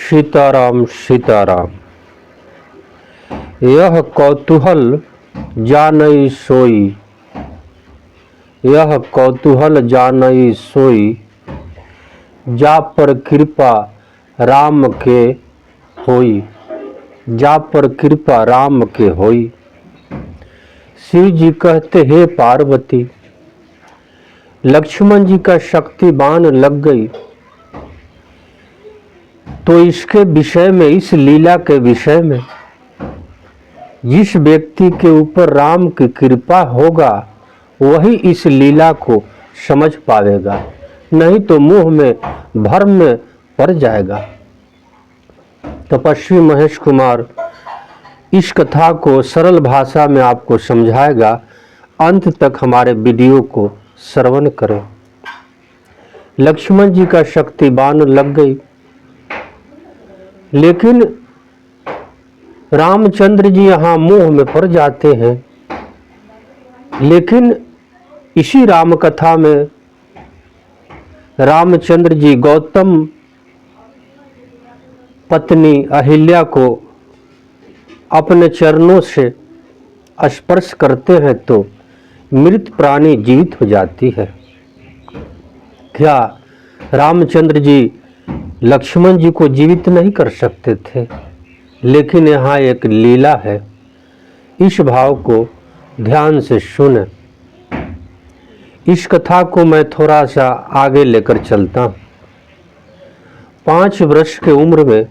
सीताराम सीताराम। यह कौतूहल जानई सोई, यह कौतूहल जानई सोई, जा पर कृपा राम के होई, जा पर कृपा राम के होई। शिव जी कहते, हे पार्वती, लक्ष्मण जी का शक्ति बाण लग गई, तो इसके विषय में, इस लीला के विषय में जिस व्यक्ति के ऊपर राम की कृपा होगा वही इस लीला को समझ पाएगा, नहीं तो मुंह में भ्रम में पड़ जाएगा। तपस्वी महेश कुमार इस कथा को सरल भाषा में आपको समझाएगा। अंत तक हमारे वीडियो को श्रवण करें। लक्ष्मण जी का शक्ति बाण लग गई, लेकिन रामचंद्र जी यहाँ मोह में पड़ जाते हैं। लेकिन इसी राम कथा में रामचंद्र जी गौतम पत्नी अहिल्या को अपने चरणों से स्पर्श करते हैं तो मृत प्राणी जीवित हो जाती है। क्या रामचंद्र जी लक्ष्मण जी को जीवित नहीं कर सकते थे? लेकिन यहाँ एक लीला है, इस भाव को ध्यान से सुने। इस कथा को मैं थोड़ा सा आगे लेकर चलता हूँ। 5 वर्ष के उम्र में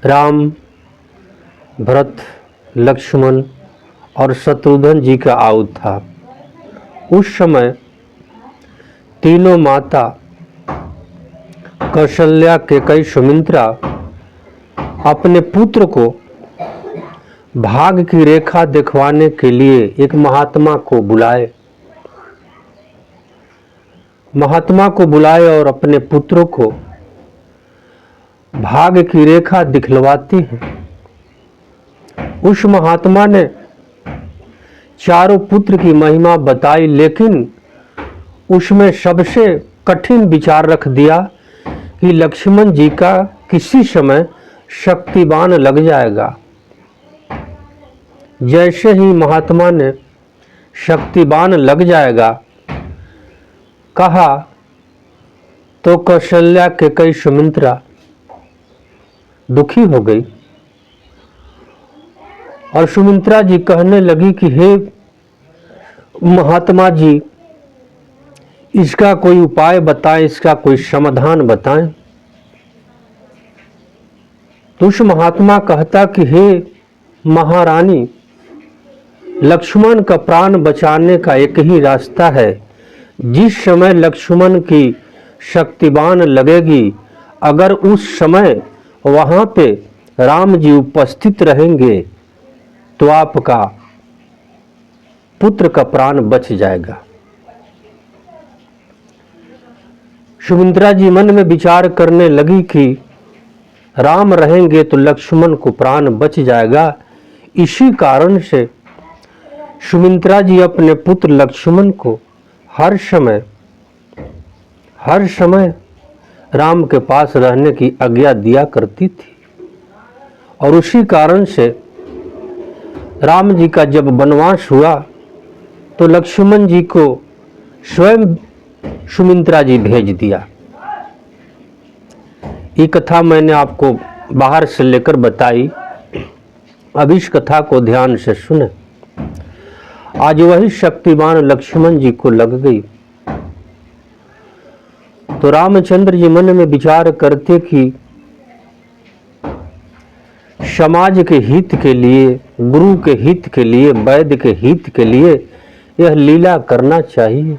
राम, भरत, लक्ष्मण और शत्रुघ्न जी का आयु था। उस समय तीनों माता कौशल्या, कैकेयी, सुमित्रा अपने पुत्र को भाग की रेखा दिखवाने के लिए एक महात्मा को बुलाए। महात्मा को बुलाए और अपने पुत्रों को भाग की रेखा दिखलवाती हैं। उस महात्मा ने चारों पुत्र की महिमा बताई, लेकिन उसमें सबसे कठिन विचार रख दिया कि लक्ष्मण जी का किसी समय शक्तिबान लग जाएगा। जैसे ही महात्मा ने शक्तिबान लग जाएगा कहा, तो कौशल्या, कैकेयी, सुमित्रा दुखी हो गई और सुमित्रा जी कहने लगी कि हे महात्मा जी, इसका कोई उपाय बताएं, इसका कोई समाधान बताएं। तो उस महात्मा कहता कि हे महारानी, लक्ष्मण का प्राण बचाने का एक ही रास्ता है। जिस समय लक्ष्मण की शक्तिबान लगेगी, अगर उस समय वहां पे राम जी उपस्थित रहेंगे तो आपका पुत्र का प्राण बच जाएगा। सुमित्रा जी मन में विचार करने लगी कि राम रहेंगे तो लक्ष्मण को प्राण बच जाएगा। इसी कारण से सुमित्रा जी अपने पुत्र लक्ष्मण को हर समय राम के पास रहने की आज्ञा दिया करती थी। और उसी कारण से राम जी का जब वनवास हुआ तो लक्ष्मण जी को स्वयं सुमित्रा जी भेज दिया। ये कथा मैंने आपको बाहर से लेकर बताई। अब इस कथा को ध्यान से सुने। आज वही शक्तिमान लक्ष्मण जी को लग गई तो रामचंद्र जी मन में विचार करते कि समाज के हित के लिए, गुरु के हित के लिए, वैद्य के हित के लिए यह लीला करना चाहिए।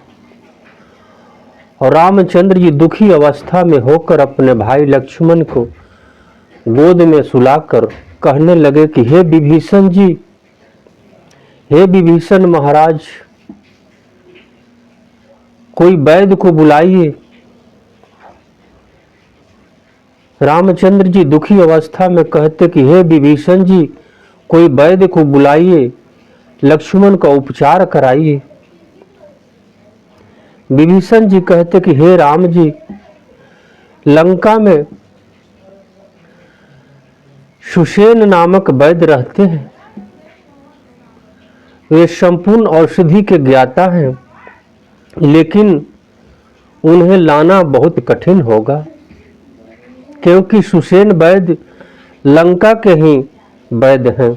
और रामचंद्र जी दुखी अवस्था में होकर अपने भाई लक्ष्मण को गोद में सुलाकर कहने लगे कि हे विभीषण जी, हे विभीषण महाराज, कोई वैद्य को बुलाइए। रामचंद्र जी दुखी अवस्था में कहते कि हे विभीषण जी, कोई वैद्य को बुलाइए, लक्ष्मण का उपचार कराइए। विभीषण जी कहते कि हे राम जी, लंका में सुषेण नामक वैद्य रहते हैं। वे संपूर्ण औषधि के ज्ञाता हैं, लेकिन उन्हें लाना बहुत कठिन होगा, क्योंकि सुषेण वैद्य लंका के ही वैद्य हैं।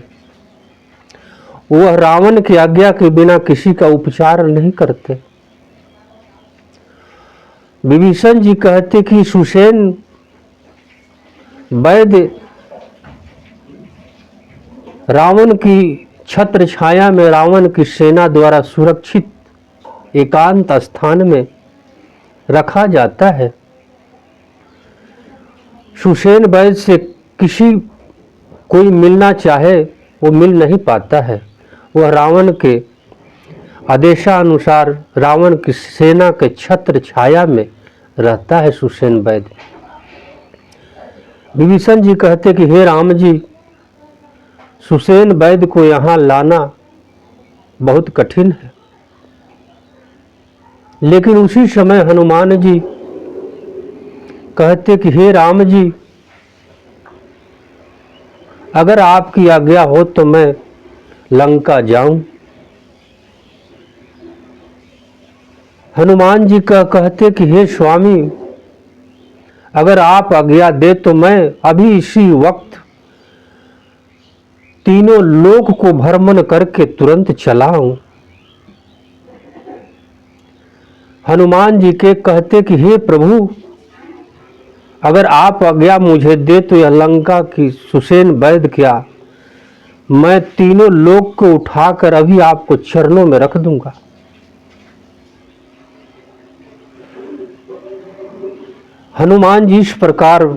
वह रावण की आज्ञा के बिना किसी का उपचार नहीं करते। विभीषण जी कहते कि सुषेण वैद्य रावण की छत्र छाया में रावण की सेना द्वारा सुरक्षित एकांत स्थान में रखा जाता है। सुषेण वैद्य से किसी कोई मिलना चाहे वो मिल नहीं पाता है। वह रावण के आदेशानुसार रावण की सेना के छत्र छाया में रहता है सुषेण वैद्य। विभीषण जी कहते कि हे राम जी, सुषेण वैद्य को यहाँ लाना बहुत कठिन है। लेकिन उसी समय हनुमान जी कहते कि हे राम जी, अगर आपकी आज्ञा हो तो मैं लंका जाऊं। हनुमान जी कहते कि हे स्वामी, अगर आप आज्ञा दे तो मैं अभी इसी वक्त तीनों लोक को भ्रमण करके तुरंत चला आऊं। हनुमान जी के कहते कि हे प्रभु, अगर आप आज्ञा मुझे दे तो यह लंका की सुषेण वैद्य क्या, मैं तीनों लोक को उठाकर अभी आपको चरणों में रख दूंगा। हनुमान जी इस प्रकार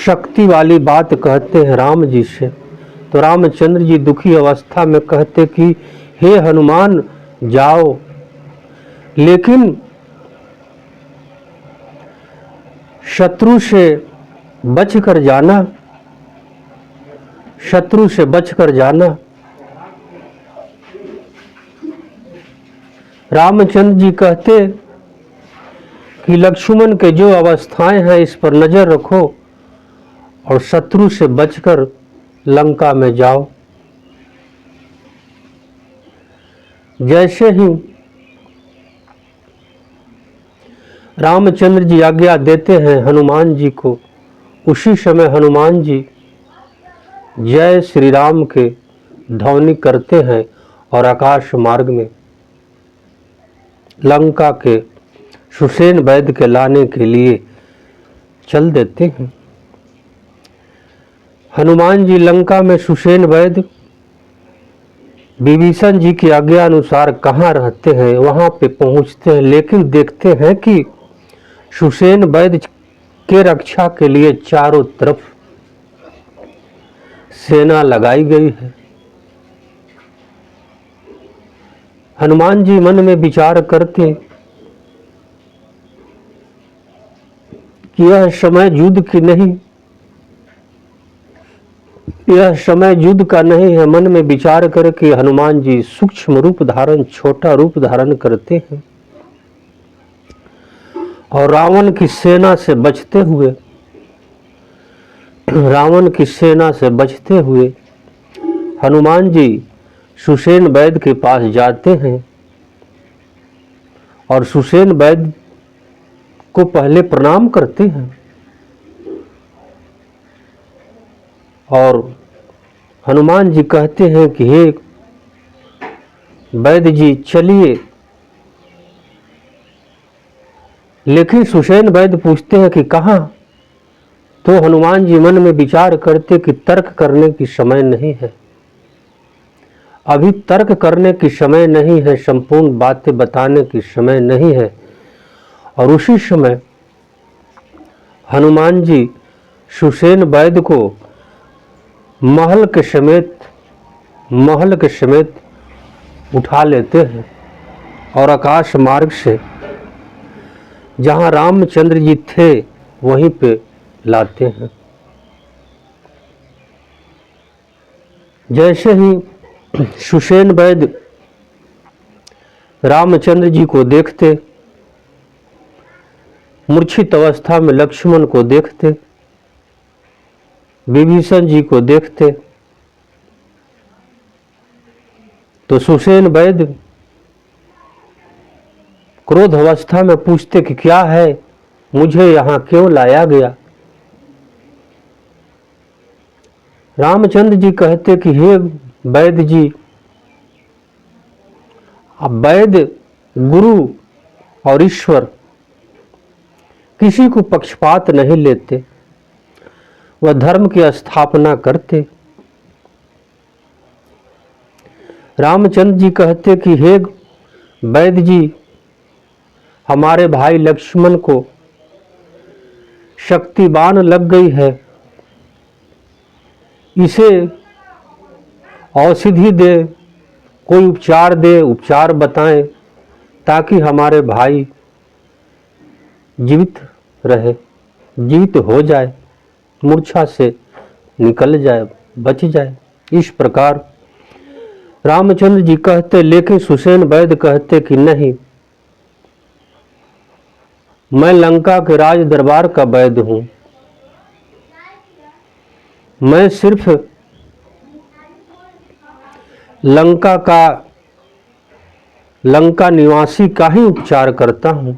शक्ति वाली बात कहते हैं राम जी से, तो रामचंद्र जी दुखी अवस्था में कहते कि हे हनुमान, जाओ, लेकिन शत्रु से बचकर जाना, शत्रु से बचकर जाना। रामचंद्र जी कहते कि लक्ष्मण के जो अवस्थाएं हैं इस पर नजर रखो और शत्रु से बचकर लंका में जाओ। जैसे ही रामचंद्र जी आज्ञा देते हैं हनुमान जी को, उसी समय हनुमान जी जय श्री राम के ध्वनि करते हैं और आकाश मार्ग में लंका के सुषेण वैद्य के लाने के लिए चल देते हैं। हनुमान जी लंका में सुषेण वैद्य विभीषण जी की आज्ञा अनुसार कहाँ रहते हैं वहां पे पहुंचते हैं, लेकिन देखते हैं कि सुषेण वैद्य के रक्षा के लिए चारों तरफ सेना लगाई गई है। हनुमान जी मन में विचार करते कि यह समय युद्ध की नहीं, यह समय युद्ध का नहीं है। मन में विचार करके हनुमान जी सूक्ष्म रूप धारण, छोटा रूप धारण करते हैं और रावण की सेना से बचते हुए, रावण की सेना से बचते हुए हनुमान जी सुषेण वैद्य के पास जाते हैं और सुषेण वैद्य को पहले प्रणाम करते हैं और हनुमान जी कहते हैं कि हे वैद्य जी चलिए। लेकिन सुषेण वैद्य पूछते हैं कि कहाँ, तो हनुमान जी मन में विचार करते कि तर्क करने की समय नहीं है, अभी तर्क करने की समय नहीं है, संपूर्ण बातें बताने की समय नहीं है। और उसी समय हनुमान जी सुषेण वैद्य को महल के समेत उठा लेते हैं और आकाश मार्ग से जहां रामचंद्र जी थे वहीं पे लाते हैं। जैसे ही सुषेण वैद्य रामचंद्र जी को देखते, मूर्छित अवस्था में लक्ष्मण को देखते, विभीषण जी को देखते तो सुसेन वैद्य क्रोध अवस्था में पूछते कि क्या है, मुझे यहां क्यों लाया गया। रामचंद्र जी कहते कि हे वैद्य जी, अब वैद्य गुरु और ईश्वर किसी को पक्षपात नहीं लेते, वह धर्म की स्थापना करते। रामचंद्र जी कहते कि हे वैद्य जी, हमारे भाई लक्ष्मण को शक्तिबान लग गई है, इसे औषधि दे, कोई उपचार दे, उपचार बताएं ताकि हमारे भाई जीवित रहे, जीवित हो जाए, मूर्छा से निकल जाए, बच जाए। इस प्रकार रामचंद्र जी कहते, लेकिन सुसेन वैद्य कहते कि नहीं, मैं लंका के राज दरबार का वैद्य हूं, मैं सिर्फ लंका निवासी का ही उपचार करता हूं,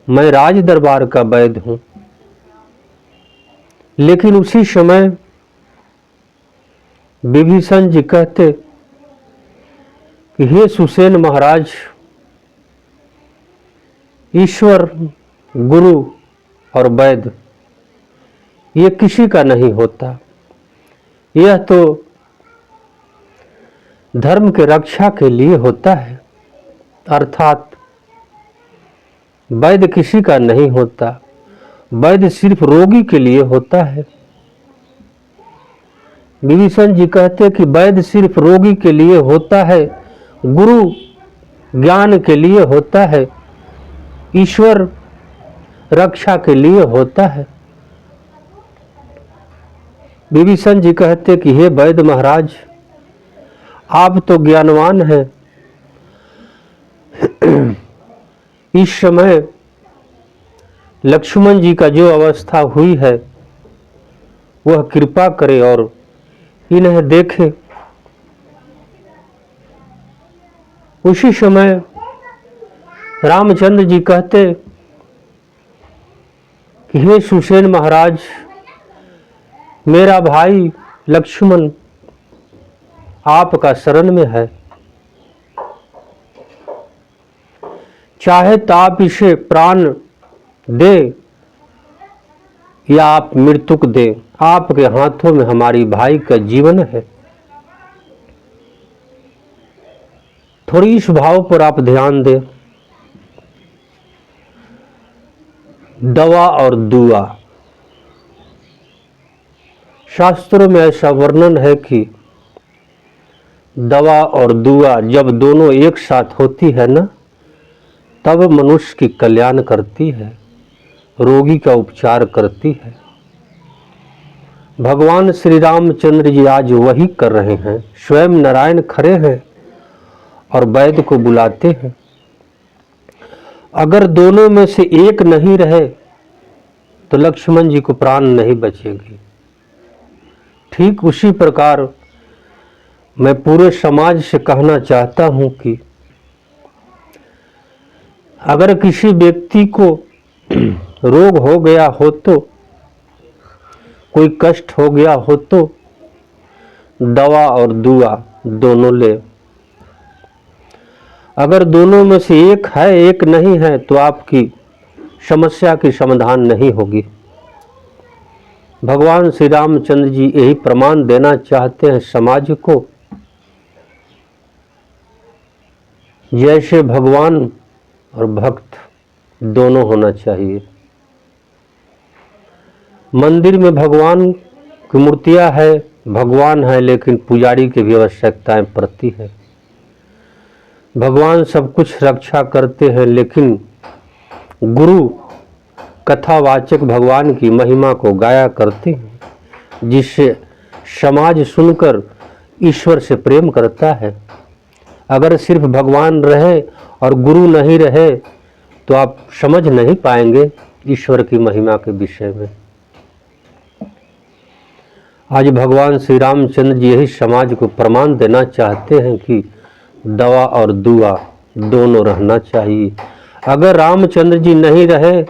मैं राज दरबार का वैद्य हूं। लेकिन उसी समय विभीषण जी कहते कि हे सुसेन महाराज, ईश्वर, गुरु और वैद्य ये किसी का नहीं होता, यह तो धर्म के रक्षा के लिए होता है, अर्थात वैद्य किसी का नहीं होता, वैद्य सिर्फ रोगी के लिए होता है। विभीषण जी कहते कि वैद्य सिर्फ रोगी के लिए होता है, गुरु ज्ञान के लिए होता है, ईश्वर रक्षा के लिए होता है। विभीषण जी कहते कि हे वैद्य महाराज, आप तो ज्ञानवान हैं, इस समय लक्ष्मण जी का जो अवस्था हुई है वह कृपा करे और इन्हें देखे। उसी समय रामचंद्र जी कहते कि हे सुसेन महाराज, मेरा भाई लक्ष्मण आपका शरण में है, चाहे तो आप इसे प्राण दे या आप मृत्युक दे, आपके हाथों में हमारी भाई का जीवन है। थोड़ी इस भाव पर आप ध्यान दें। दवा और दुआ, शास्त्रों में ऐसा वर्णन है कि दवा और दुआ जब दोनों एक साथ होती है ना, तब मनुष्य की कल्याण करती है, रोगी का उपचार करती है। भगवान श्री रामचंद्र जी आज वही कर रहे हैं। स्वयं नारायण खड़े हैं और वैद्य को बुलाते हैं। अगर दोनों में से एक नहीं रहे तो लक्ष्मण जी को प्राण नहीं बचेगी। ठीक उसी प्रकार मैं पूरे समाज से कहना चाहता हूं कि अगर किसी व्यक्ति को रोग हो गया हो, तो कोई कष्ट हो गया हो, तो दवा और दुआ दोनों ले। अगर दोनों में से एक है, एक नहीं है, तो आपकी समस्या की समाधान नहीं होगी। भगवान श्री रामचंद्र जी यही प्रमाण देना चाहते हैं समाज को। जैसे भगवान और भक्त दोनों होना चाहिए। मंदिर में भगवान की मूर्तियां है, भगवान है, लेकिन पुजारी की भी आवश्यकताएं पड़ती है। भगवान सब कुछ रक्षा करते हैं, लेकिन गुरु कथावाचक भगवान की महिमा को गाया करते हैं, जिससे समाज सुनकर ईश्वर से प्रेम करता है। अगर सिर्फ भगवान रहे और गुरु नहीं रहे तो आप समझ नहीं पाएंगे ईश्वर की महिमा के विषय में। आज भगवान श्री रामचंद्र जी यही समाज को प्रमाण देना चाहते हैं कि दवा और दुआ दोनों रहना चाहिए। अगर रामचंद्र जी नहीं रहे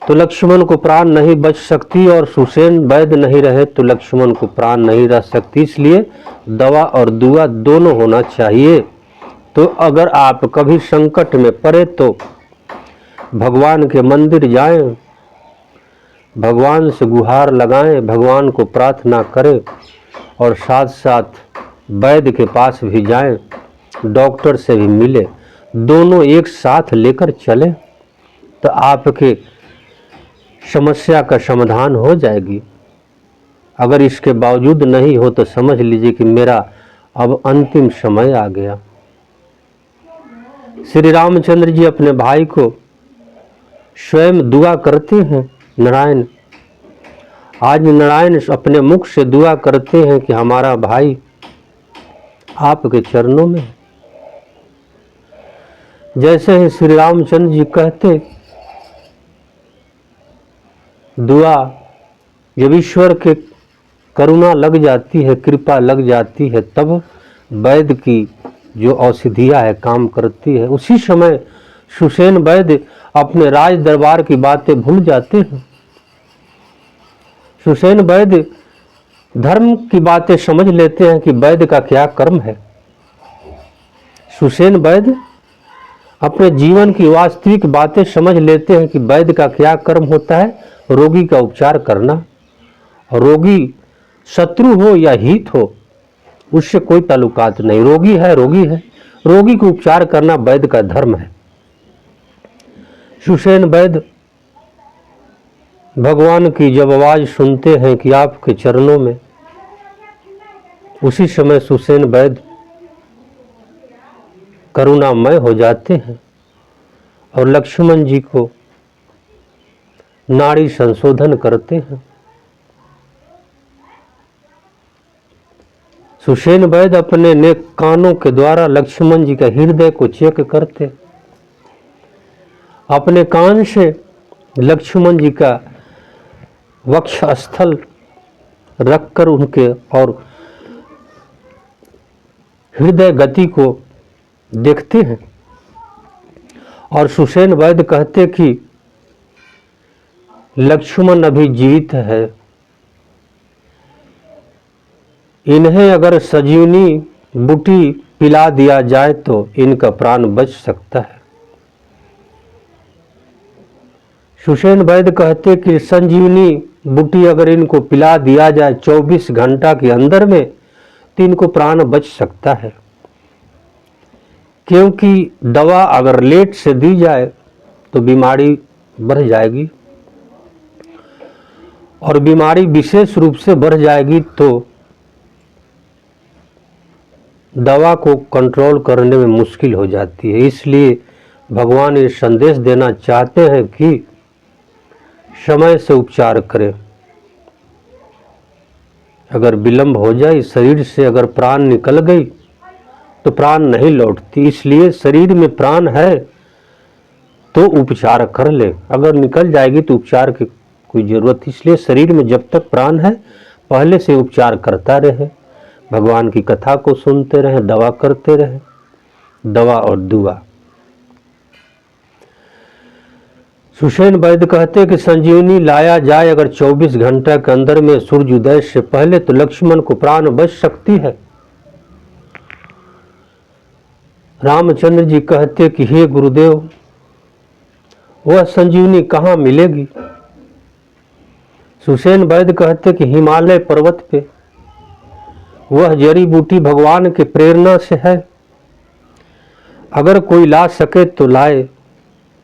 तो लक्ष्मण को प्राण नहीं बच सकती, और सुसेन वैद्य नहीं रहे तो लक्ष्मण को प्राण नहीं रह सकती। इसलिए दवा और दुआ दोनों होना चाहिए। तो अगर आप कभी संकट में पड़े तो भगवान के मंदिर जाएं, भगवान से गुहार लगाएं, भगवान को प्रार्थना करें, और साथ साथ वैद्य के पास भी जाएं, डॉक्टर से भी मिले, दोनों एक साथ लेकर चलें तो आपके समस्या का समाधान हो जाएगी। अगर इसके बावजूद नहीं हो तो समझ लीजिए कि मेरा अब अंतिम समय आ गया। श्री रामचंद्र जी अपने भाई को स्वयं दुआ करते हैं। नारायण, आज नारायण अपने मुख से दुआ करते हैं कि हमारा भाई आपके चरणों में है। जैसे ही श्री रामचंद्र जी कहते, दुआ जब ईश्वर के करुणा लग जाती है, कृपा लग जाती है, तब वैद्य की जो औषधियाँ है काम करती है। उसी समय सुसेन वैद्य अपने राज दरबार की बातें भूल जाते हैं। सुसेन वैद्य धर्म की बातें समझ लेते हैं कि वैद्य का क्या कर्म है। सुसेन वैद्य अपने जीवन की वास्तविक बातें समझ लेते हैं कि वैद्य का क्या कर्म होता है, रोगी का उपचार करना। रोगी शत्रु हो या हित हो, उससे कोई ताल्लुकात नहीं। रोगी है, रोगी है, रोगी को उपचार करना वैद्य का धर्म है। सुसेन वैद्य भगवान की जब आवाज सुनते हैं कि आपके चरणों में, उसी समय सुसेन वैद्य करुणामय हो जाते हैं और लक्ष्मण जी को नाड़ी संशोधन करते हैं। सुसेन वैद्य अपने नेक कानों के द्वारा लक्ष्मण जी के हृदय को चेक करते, अपने कान से लक्ष्मण जी का वक्ष स्थल रखकर उनके और हृदय गति को देखते हैं। और सुसेन वैद्य कहते कि लक्ष्मण अभी जीवित है, इन्हें अगर संजीवनी बूटी पिला दिया जाए तो इनका प्राण बच सकता है। सुसेन वैद्य कहते कि संजीवनी बूटी अगर इनको पिला दिया जाए 24 घंटा के अंदर में तो इनको प्राण बच सकता है, क्योंकि दवा अगर लेट से दी जाए तो बीमारी बढ़ जाएगी, और बीमारी विशेष रूप से बढ़ जाएगी तो दवा को कंट्रोल करने में मुश्किल हो जाती है। इसलिए भगवान ये संदेश देना चाहते हैं कि समय से उपचार करें। अगर विलंब हो जाए, शरीर से अगर प्राण निकल गई तो प्राण नहीं लौटती। इसलिए शरीर में प्राण है तो उपचार कर ले, अगर निकल जाएगी तो उपचार की कोई जरूरत। इसलिए शरीर में जब तक प्राण है पहले से उपचार करता रहे, भगवान की कथा को सुनते रहे, दवा करते रहे। दवा और दुआ। सुसेन वैद्य कहते कि संजीवनी लाया जाए अगर 24 घंटा के अंदर में सूर्योदय से पहले तो लक्ष्मण को प्राण बच सकती है। रामचंद्र जी कहते कि हे गुरुदेव, वह संजीवनी कहाँ मिलेगी? सुसेन वैद्य कहते कि हिमालय पर्वत पे वह जड़ी बूटी भगवान के प्रेरणा से है, अगर कोई ला सके तो लाए,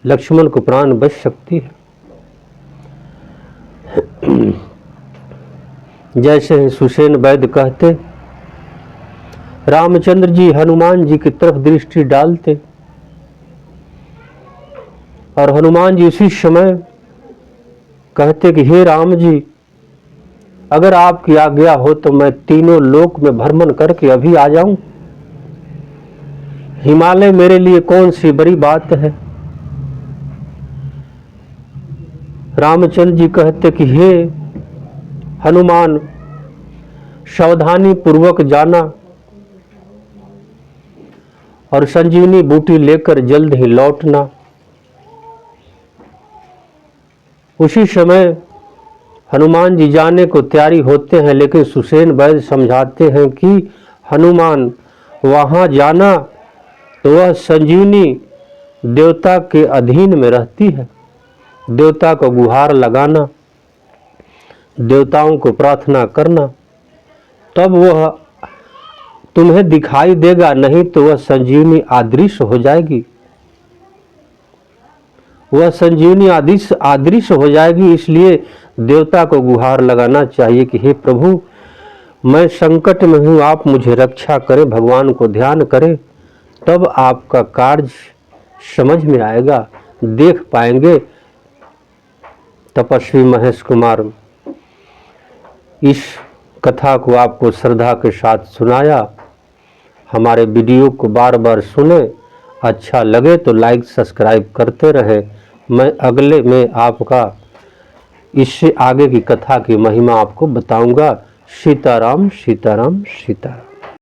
लक्ष्मण को प्राण बच सकती है। जैसे ही सुसेन वैद्य कहते, रामचंद्र जी हनुमान जी की तरफ दृष्टि डालते और हनुमान जी उसी समय कहते कि हे राम जी, अगर आपकी आज्ञा हो तो मैं तीनों लोक में भ्रमण करके अभी आ जाऊं। हिमालय मेरे लिए कौन सी बड़ी बात है। रामचंद्र जी कहते कि हे हनुमान सावधानी पूर्वक जाना और संजीवनी बूटी लेकर जल्द ही लौटना। उसी समय हनुमान जी जाने को तैयारी होते हैं, लेकिन सुसेन वैद्य समझाते हैं कि हनुमान वहां जाना तो वह संजीवनी देवता के अधीन में रहती है। देवता को गुहार लगाना, देवताओं को प्रार्थना करना, तब वह तुम्हें दिखाई देगा, नहीं तो वह संजीवनी अदृश्य हो जाएगी। वह संजीवनी अदृश्य हो जाएगी। इसलिए देवता को गुहार लगाना चाहिए कि हे प्रभु, मैं संकट में हूँ, आप मुझे रक्षा करें। भगवान को ध्यान करें, तब आपका कार्य समझ में आएगा, देख पाएंगे। तपस्वी महेश कुमार इस कथा को आपको श्रद्धा के साथ सुनाया। हमारे वीडियो को बार बार सुने, अच्छा लगे तो लाइक सब्सक्राइब करते रहे। मैं अगले में आपका इससे आगे की कथा की महिमा आपको बताऊंगा। सीताराम सीताराम सीताराम।